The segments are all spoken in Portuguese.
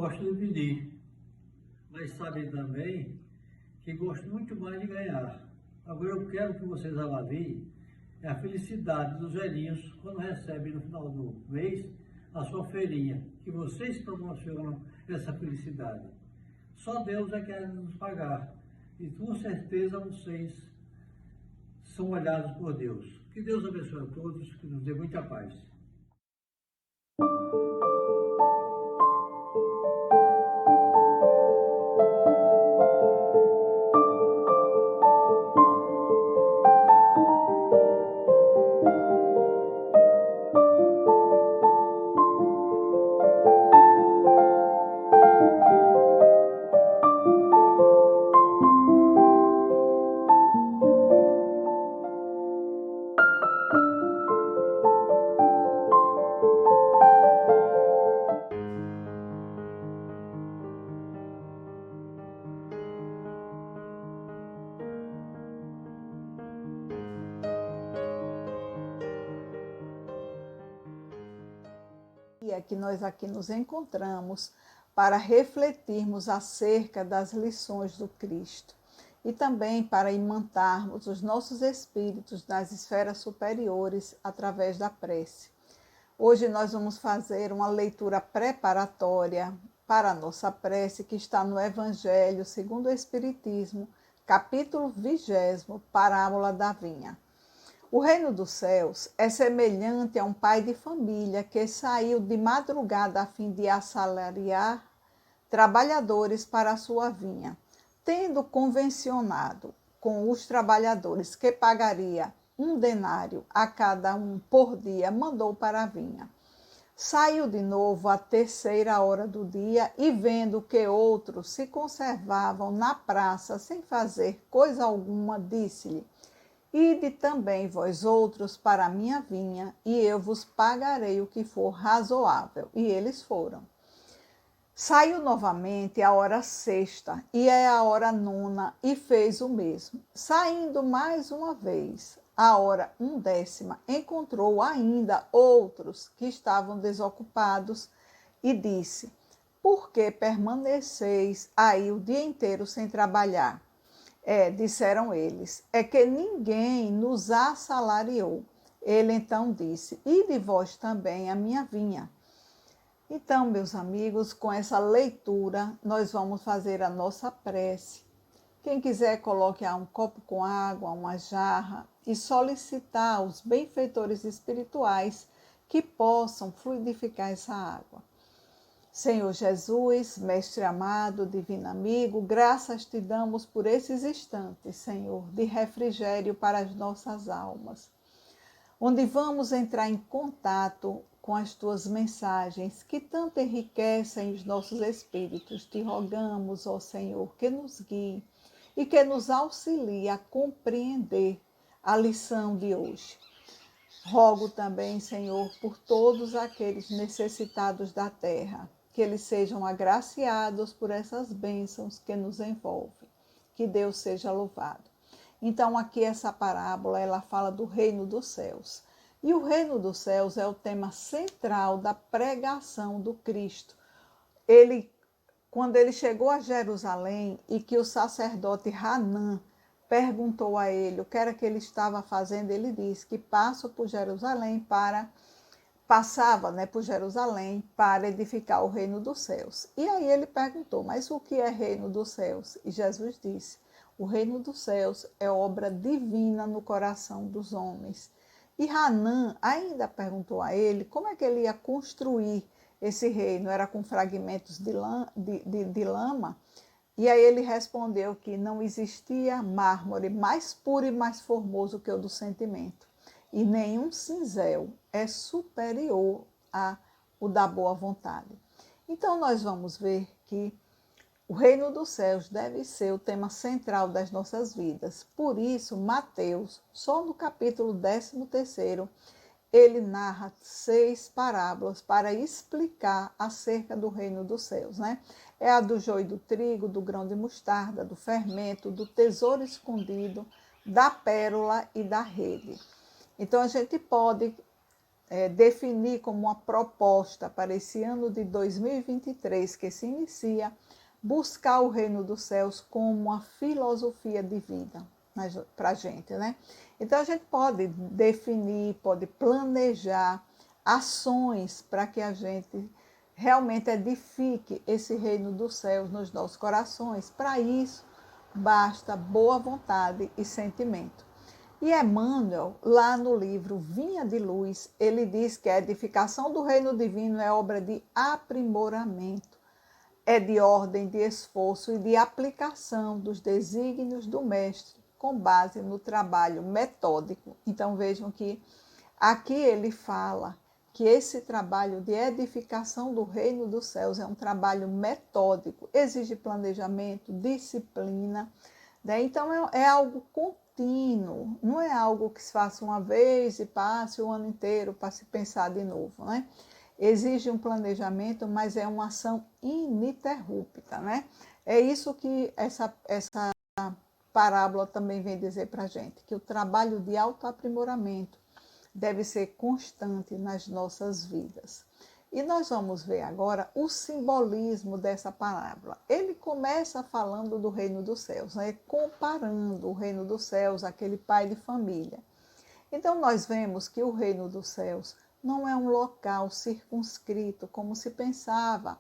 gosto de pedir, mas sabem também que gosto muito mais de ganhar. Agora eu quero que vocês avaliem a felicidade dos velhinhos quando recebem no final do mês a sua feirinha, que vocês proporcionam essa felicidade. Só Deus é que quer nos pagar e com certeza vocês são olhados por Deus. Que Deus abençoe a todos, que nos dê muita paz. Que nós aqui nos encontramos para refletirmos acerca das lições do Cristo e também para imantarmos os nossos espíritos nas esferas superiores através da prece. Hoje nós vamos fazer uma leitura preparatória para a nossa prece que está no Evangelho segundo o Espiritismo, capítulo 20, Parábola da Vinha. O reino dos céus é semelhante a um pai de família que saiu de madrugada a fim de assalariar trabalhadores para a sua vinha. Tendo convencionado com os trabalhadores que pagaria 1 denário a cada um por dia, mandou para a vinha. Saiu de novo à 3ª hora do dia e, vendo que outros se conservavam na praça sem fazer coisa alguma, disse-lhe: Ide também vós outros para a minha vinha, e eu vos pagarei o que for razoável. E eles foram. Saiu novamente à hora 6ª, e é a hora 9ª, e fez o mesmo. Saindo mais uma vez, à hora 1/10, encontrou ainda outros que estavam desocupados, e disse: Por que permaneceis aí o dia inteiro sem trabalhar? Disseram eles, é que ninguém nos assalariou. Ele então disse: Ide vós também à minha vinha. Então, meus amigos, com essa leitura, nós vamos fazer a nossa prece. Quem quiser, coloque um copo com água, uma jarra, e solicitar aos benfeitores espirituais que possam fluidificar essa água. Senhor Jesus, Mestre amado, Divino Amigo, graças te damos por esses instantes, Senhor, de refrigério para as nossas almas, onde vamos entrar em contato com as tuas mensagens que tanto enriquecem os nossos espíritos. Te rogamos, ó Senhor, que nos guie e que nos auxilie a compreender a lição de hoje. Rogo também, Senhor, por todos aqueles necessitados da terra, que eles sejam agraciados por essas bênçãos que nos envolvem. Que Deus seja louvado. Então, aqui essa parábola, ela fala do reino dos céus. E o reino dos céus é o tema central da pregação do Cristo. Quando ele chegou a Jerusalém e que o sacerdote Hanã perguntou a ele o que era que ele estava fazendo, ele disse que passava por Jerusalém para edificar o reino dos céus. E aí ele perguntou, mas o que é reino dos céus? E Jesus disse, o reino dos céus é obra divina no coração dos homens. E Hanã ainda perguntou a ele como é que ele ia construir esse reino, era com fragmentos de lama? E aí ele respondeu que não existia mármore mais puro e mais formoso que o do sentimento. E nenhum cinzel é superior ao da boa vontade. Então nós vamos ver que o reino dos céus deve ser o tema central das nossas vidas. Por isso, Mateus, só no capítulo 13º, ele narra 6 parábolas para explicar acerca do reino dos céus, né? É a do joio e do trigo, do grão de mostarda, do fermento, do tesouro escondido, da pérola e da rede. Então, a gente pode definir como uma proposta para esse ano de 2023 que se inicia, buscar o reino dos céus como uma filosofia de vida para a gente, né? Então a gente pode definir, pode planejar ações para que a gente realmente edifique esse reino dos céus nos nossos corações. Para isso, basta boa vontade e sentimento. E Emmanuel, lá no livro Vinha de Luz, ele diz que a edificação do reino divino é obra de aprimoramento, é de ordem de esforço e de aplicação dos desígnios do Mestre, com base no trabalho metódico. Então vejam que aqui ele fala que esse trabalho de edificação do reino dos céus é um trabalho metódico, exige planejamento, disciplina, né? Então é algo contínuo, não é algo que se faça uma vez e passe o ano inteiro para se pensar de novo, né? Exige um planejamento, mas é uma ação ininterrupta, né? É isso que essa parábola também vem dizer para a gente, que o trabalho de autoaprimoramento deve ser constante nas nossas vidas. E nós vamos ver agora o simbolismo dessa parábola. Ele começa falando do reino dos céus, né? Comparando o reino dos céus àquele pai de família. Então nós vemos que o reino dos céus não é um local circunscrito, como se pensava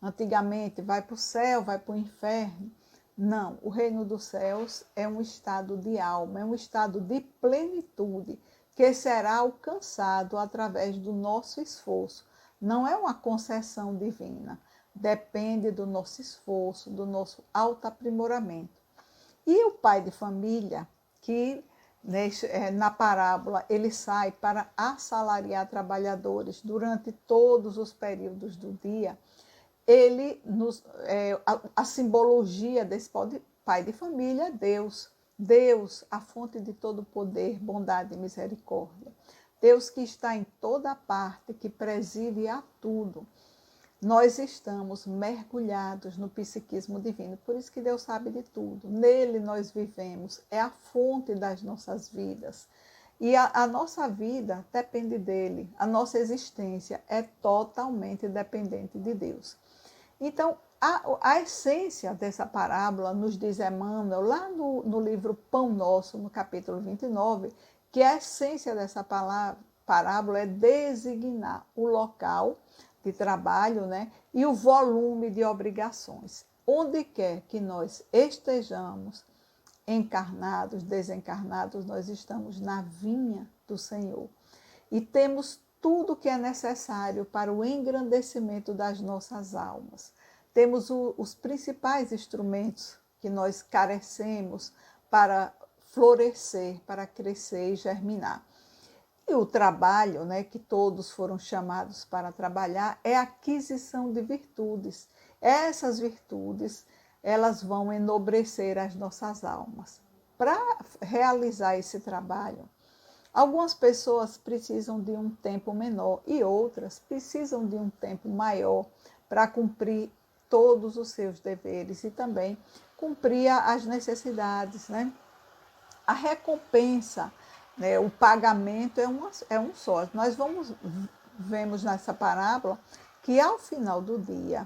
antigamente, vai para o céu, vai para o inferno. Não, o reino dos céus é um estado de alma, é um estado de plenitude, que será alcançado através do nosso esforço. Não é uma concessão divina, depende do nosso esforço, do nosso autoaprimoramento. E o pai de família, que na parábola ele sai para assalariar trabalhadores durante todos os períodos do dia, a simbologia desse pai de família é Deus. Deus, a fonte de todo poder, bondade e misericórdia. Deus que está em toda parte, que preside a tudo. Nós estamos mergulhados no psiquismo divino, por isso que Deus sabe de tudo. Nele nós vivemos, é a fonte das nossas vidas. E a nossa vida depende dele, a nossa existência é totalmente dependente de Deus. Então, a essência dessa parábola, nos diz Emmanuel, lá no livro Pão Nosso, no capítulo 29, que a essência dessa parábola é designar o local de trabalho, né, e o volume de obrigações. Onde quer que nós estejamos, encarnados, desencarnados, nós estamos na vinha do Senhor. E temos tudo o que é necessário para o engrandecimento das nossas almas. Temos os principais instrumentos que nós carecemos para florescer, para crescer e germinar. E o trabalho, né, que todos foram chamados para trabalhar, é a aquisição de virtudes. Essas virtudes, elas vão enobrecer as nossas almas. Para realizar esse trabalho, algumas pessoas precisam de um tempo menor e outras precisam de um tempo maior para cumprir todos os seus deveres e também cumprir as necessidades, né? A recompensa, né, o pagamento é um só. Nós vemos nessa parábola que ao final do dia,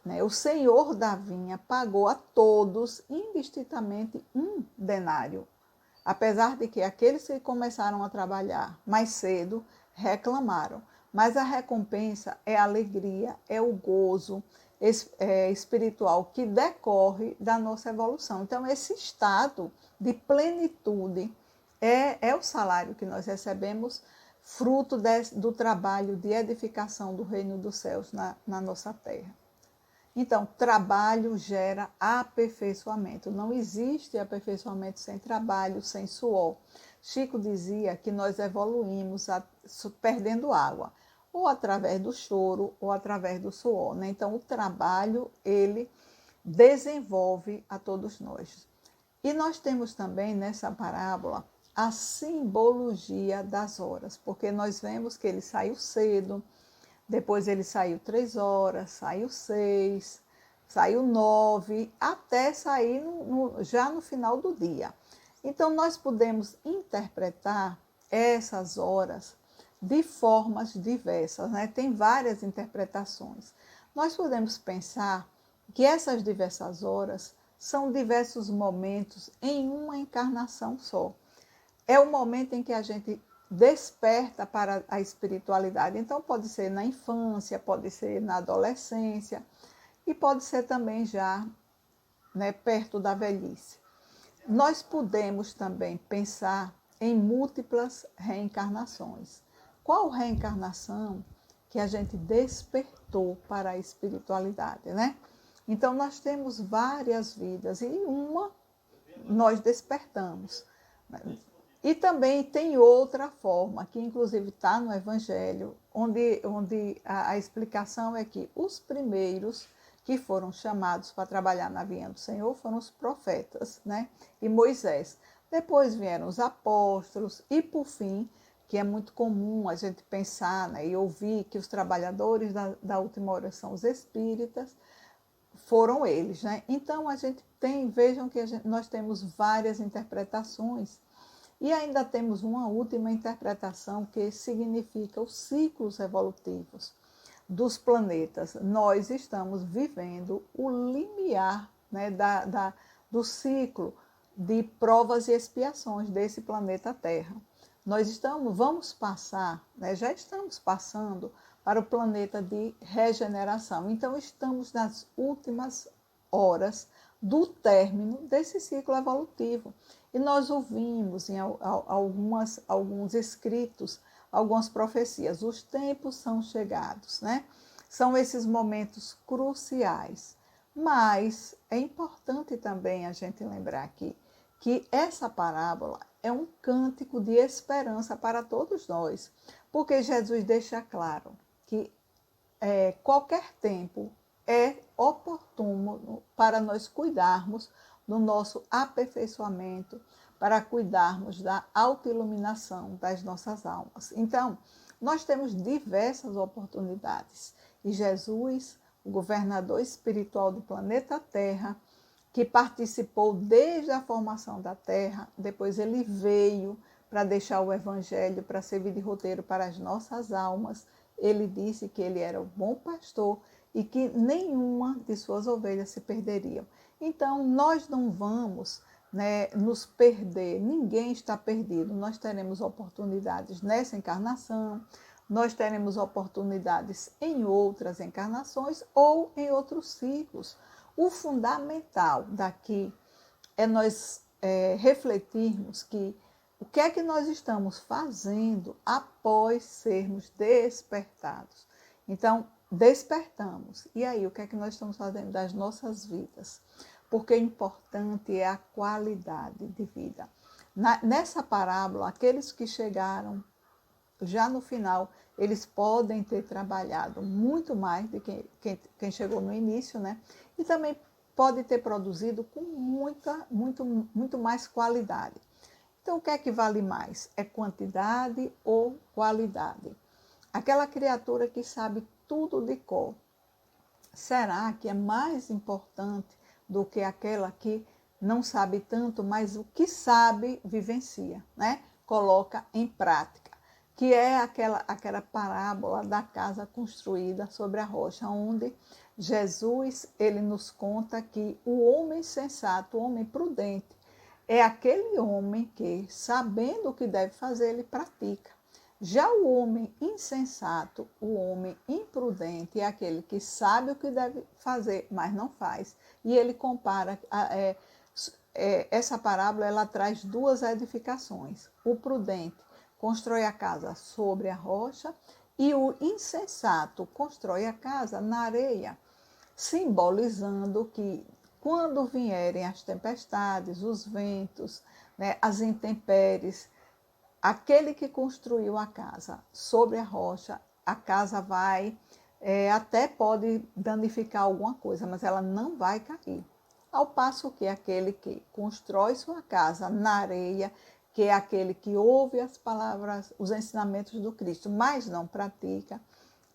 né, o Senhor da vinha pagou a todos indistintamente um denário. Apesar de que aqueles que começaram a trabalhar mais cedo reclamaram. Mas a recompensa é a alegria, é o gozo espiritual que decorre da nossa evolução. Então, esse estado de plenitude é o salário que nós recebemos, fruto do trabalho de edificação do reino dos céus na nossa terra. Então, trabalho gera aperfeiçoamento. Não existe aperfeiçoamento sem trabalho, sem suor. Chico dizia que nós evoluímos perdendo água, ou através do choro, ou através do suor, né? Então, o trabalho, ele desenvolve a todos nós. E nós temos também nessa parábola a simbologia das horas, porque nós vemos que ele saiu cedo, depois ele saiu 3 horas, saiu 6, saiu 9, até sair já no final do dia. Então, nós podemos interpretar essas horas de formas diversas, né? Tem várias interpretações. Nós podemos pensar que essas diversas horas são diversos momentos em uma encarnação só. É o momento em que a gente desperta para a espiritualidade. Então, pode ser na infância, pode ser na adolescência e pode ser também já, né, perto da velhice. Nós podemos também pensar em múltiplas reencarnações. Qual reencarnação que a gente despertou para a espiritualidade, né? Então, nós temos várias vidas e uma nós despertamos. E também tem outra forma, que inclusive está no Evangelho, onde a explicação é que os primeiros que foram chamados para trabalhar na vinha do Senhor foram os profetas, né? E Moisés. Depois vieram os apóstolos e, por fim, que é muito comum a gente pensar, né, e ouvir que os trabalhadores da última hora são os espíritas, foram eles, né? Então, a gente tem, vejam que nós temos várias interpretações e ainda temos uma última interpretação que significa os ciclos evolutivos dos planetas. Nós estamos vivendo o limiar, né, do ciclo de provas e expiações desse planeta Terra. Nós vamos passar, né, já estamos passando para o planeta de regeneração. Então, estamos nas últimas horas do término desse ciclo evolutivo. E nós ouvimos em alguns escritos, algumas profecias, os tempos são chegados, né? São esses momentos cruciais. Mas é importante também a gente lembrar aqui que essa parábola é um cântico de esperança para todos nós, porque Jesus deixa claro que qualquer tempo é oportuno para nós cuidarmos do nosso aperfeiçoamento, para cuidarmos da autoiluminação das nossas almas. Então, nós temos diversas oportunidades e Jesus, o governador espiritual do planeta Terra, que participou desde a formação da Terra, depois ele veio para deixar o Evangelho, para servir de roteiro para as nossas almas. Ele disse que ele era o bom pastor e que nenhuma de suas ovelhas se perderiam. Então, nós não vamos, né, nos perder, ninguém está perdido. Nós teremos oportunidades nessa encarnação, nós teremos oportunidades em outras encarnações ou em outros ciclos. O fundamental daqui é nós refletirmos que o que é que nós estamos fazendo após sermos despertados. Então, despertamos. E aí, o que é que nós estamos fazendo das nossas vidas? Porque o importante é a qualidade de vida. Nessa parábola, aqueles que chegaram já no final, eles podem ter trabalhado muito mais do que quem chegou no início, né? E também pode ter produzido com muito mais qualidade. Então, o que é que vale mais? É quantidade ou qualidade? Aquela criatura que sabe tudo de cor, será que é mais importante do que aquela que não sabe tanto, mas o que sabe vivencia, né? Coloca em prática, que é aquela parábola da casa construída sobre a rocha, onde Jesus ele nos conta que o homem sensato, o homem prudente, é aquele homem que, sabendo o que deve fazer, ele pratica. Já o homem insensato, o homem imprudente, é aquele que sabe o que deve fazer, mas não faz. E ele compara, essa parábola ela traz duas edificações. O prudente constrói a casa sobre a rocha e o insensato constrói a casa na areia, simbolizando que quando vierem as tempestades, os ventos, né, as intempéries, aquele que construiu a casa sobre a rocha, a casa vai, até pode danificar alguma coisa, mas ela não vai cair. Ao passo que aquele que constrói sua casa na areia, que é aquele que ouve as palavras, os ensinamentos do Cristo, mas não pratica,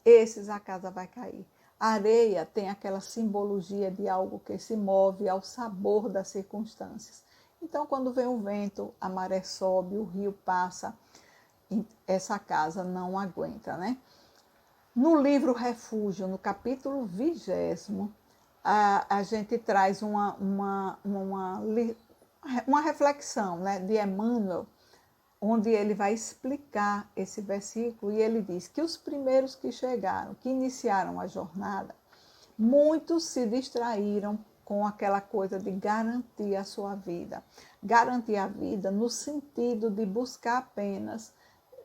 esses a casa vai cair. A areia tem aquela simbologia de algo que se move ao sabor das circunstâncias. Então, quando vem o vento, a maré sobe, o rio passa. essa casa não aguenta, né? No livro Refúgio, no capítulo 20, a gente traz uma reflexão, né, de Emmanuel, onde ele vai explicar esse versículo, e ele diz que os primeiros que chegaram, que iniciaram a jornada, muitos se distraíram com aquela coisa de garantir a sua vida. Garantir a vida no sentido de buscar apenas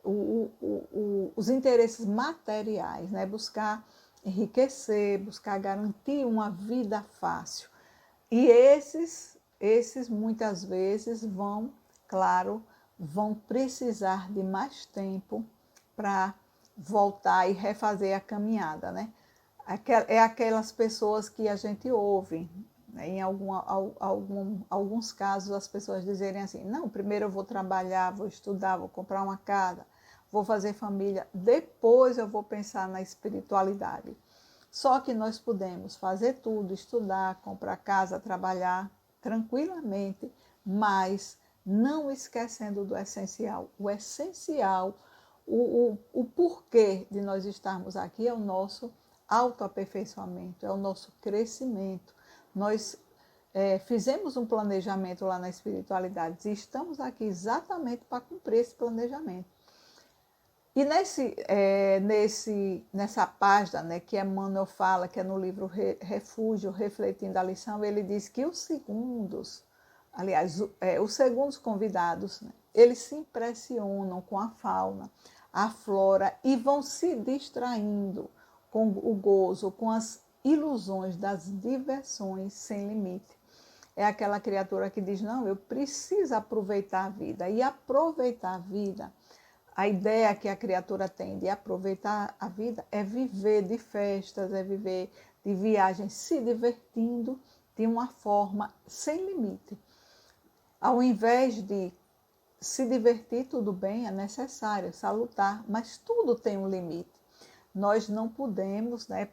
os interesses materiais, né? Buscar enriquecer, buscar garantir uma vida fácil. E esses muitas vezes vão, claro, vão precisar de mais tempo para voltar e refazer a caminhada, né? É aquelas pessoas que a gente ouve, né? Em alguns casos as pessoas dizerem assim, não, primeiro eu vou trabalhar, vou estudar, vou comprar uma casa, vou fazer família, depois eu vou pensar na espiritualidade. Só que nós podemos fazer tudo, estudar, comprar casa, trabalhar tranquilamente, mas não esquecendo do essencial. O essencial, o porquê de nós estarmos aqui é o nosso autoaperfeiçoamento, é o nosso crescimento. Nós fizemos um planejamento lá na espiritualidade e estamos aqui exatamente para cumprir esse planejamento. E nessa página, né, que Emmanuel fala, que é no livro Refúgio, Refletindo a Lição, ele diz que os segundos convidados, né, eles se impressionam com a fauna, a flora e vão se distraindo com o gozo, com as ilusões das diversões sem limite. É aquela criatura que diz, não, eu preciso aproveitar a vida. E aproveitar a vida, a ideia que a criatura tem de aproveitar a vida é viver de festas, é viver de viagens, se divertindo de uma forma sem limite. Ao invés de se divertir, tudo bem, é necessário, é salutar, mas tudo tem um limite. Nós não podemos, né,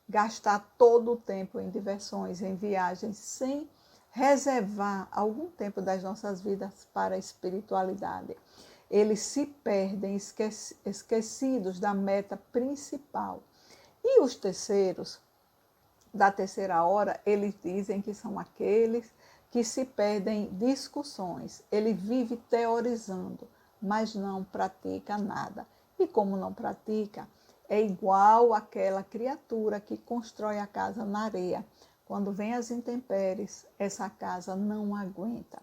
gastar todo o tempo em diversões, em viagens, sem reservar algum tempo das nossas vidas para a espiritualidade. Eles se perdem, esquecidos da meta principal. E os terceiros, da terceira hora, eles dizem que são aqueles que se perdem em discussões. Ele vive teorizando, mas não pratica nada. E como não pratica, é igual àquela criatura que constrói a casa na areia. Quando vem as intempéries, essa casa não aguenta.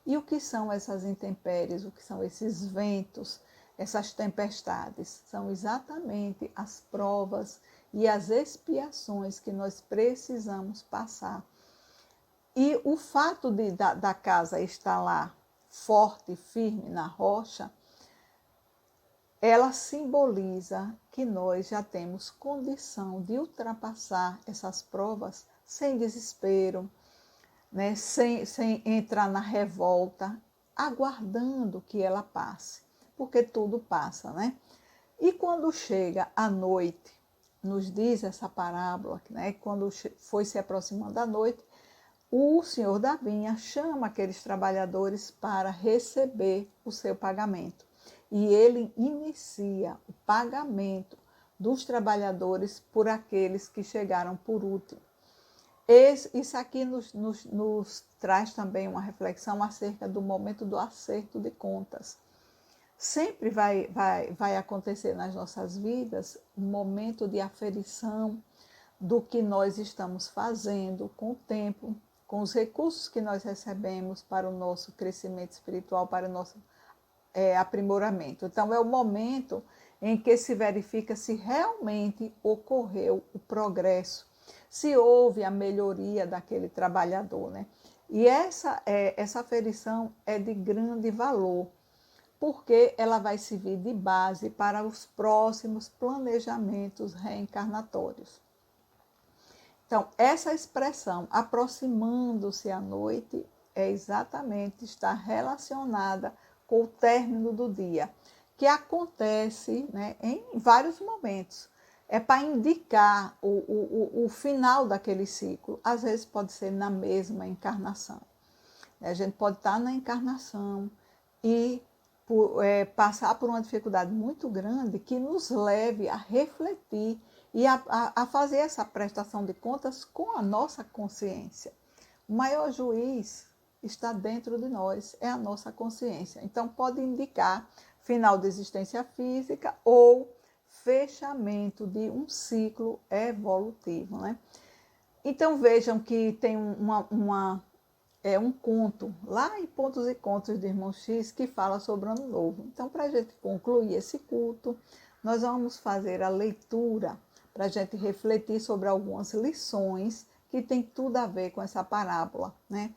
E o que são essas intempéries? O que são esses ventos, essas tempestades? São exatamente as provas e as expiações que nós precisamos passar. E o fato da casa estar lá forte, firme na rocha, ela simboliza que nós já temos condição de ultrapassar essas provas sem desespero, né? sem entrar na revolta, aguardando que ela passe, porque tudo passa, né? E quando chega a noite, nos diz essa parábola, né? Quando foi se aproximando da noite, o senhor da vinha chama aqueles trabalhadores para receber o seu pagamento. E ele inicia o pagamento dos trabalhadores por aqueles que chegaram por último. Isso aqui nos traz também uma reflexão acerca do momento do acerto de contas. Sempre vai acontecer nas nossas vidas um momento de aferição do que nós estamos fazendo com o tempo, com os recursos que nós recebemos para o nosso crescimento espiritual, para o nosso aprimoramento. Então, é o momento em que se verifica se realmente ocorreu o progresso, se houve a melhoria daquele trabalhador, né? E essa aferição é de grande valor, porque ela vai servir de base para os próximos planejamentos reencarnatórios. Então, essa expressão, aproximando-se à noite, está relacionada com o término do dia, que acontece, né, em vários momentos. É para indicar o final daquele ciclo. Às vezes pode ser na mesma encarnação. A gente pode estar na encarnação e, passar por uma dificuldade muito grande que nos leve a refletir e a fazer essa prestação de contas com a nossa consciência. O maior juiz está dentro de nós, é a nossa consciência. Então, pode indicar final de existência física ou fechamento de um ciclo evolutivo, né? Então, vejam que tem um conto, lá em Pontos e Contos de Irmão X, que fala sobre o Ano Novo. Então, para a gente concluir esse culto, nós vamos fazer a leitura para a gente refletir sobre algumas lições que tem tudo a ver com essa parábola, né?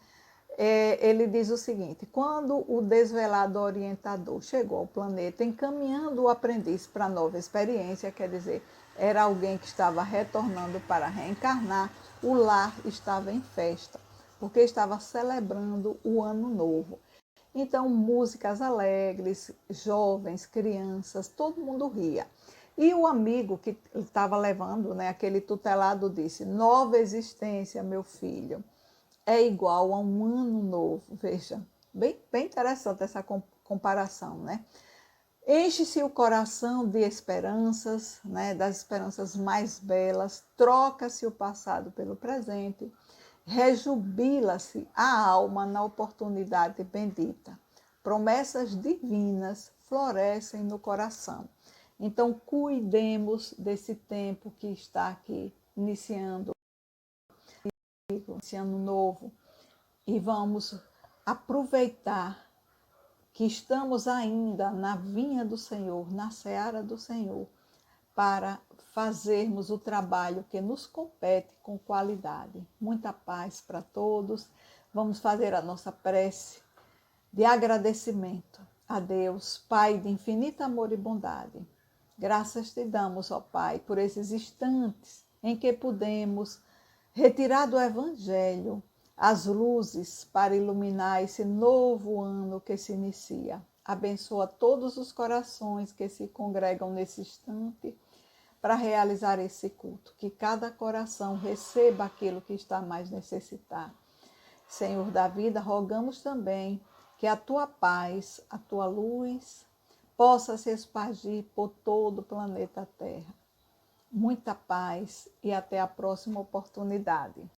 Ele diz o seguinte: quando o desvelado orientador chegou ao planeta encaminhando o aprendiz para nova experiência, quer dizer, era alguém que estava retornando para reencarnar, o lar estava em festa, porque estava celebrando o ano novo. Então, músicas alegres, jovens, crianças, todo mundo ria. E o amigo que estava levando, né, aquele tutelado, disse: nova existência, meu filho, é igual a um ano novo. Veja, bem interessante essa comparação, né? Enche-se o coração de esperanças, né, das esperanças mais belas, troca-se o passado pelo presente, rejubila-se a alma na oportunidade bendita. Promessas divinas florescem no coração. Então, cuidemos desse tempo que está aqui, iniciando esse ano novo, e vamos aproveitar que estamos ainda na vinha do Senhor, na seara do Senhor, para fazermos o trabalho que nos compete com qualidade. Muita paz para todos. Vamos fazer a nossa prece de agradecimento a Deus, Pai de infinito amor e bondade. Graças te damos, ó Pai, por esses instantes em que podemos retirar do Evangelho as luzes para iluminar esse novo ano que se inicia. Abençoa todos os corações que se congregam nesse instante para realizar esse culto. Que cada coração receba aquilo que está mais necessitado. Senhor da vida, rogamos também que a tua paz, a tua luz, possa se espargir por todo o planeta Terra. Muita paz e até a próxima oportunidade.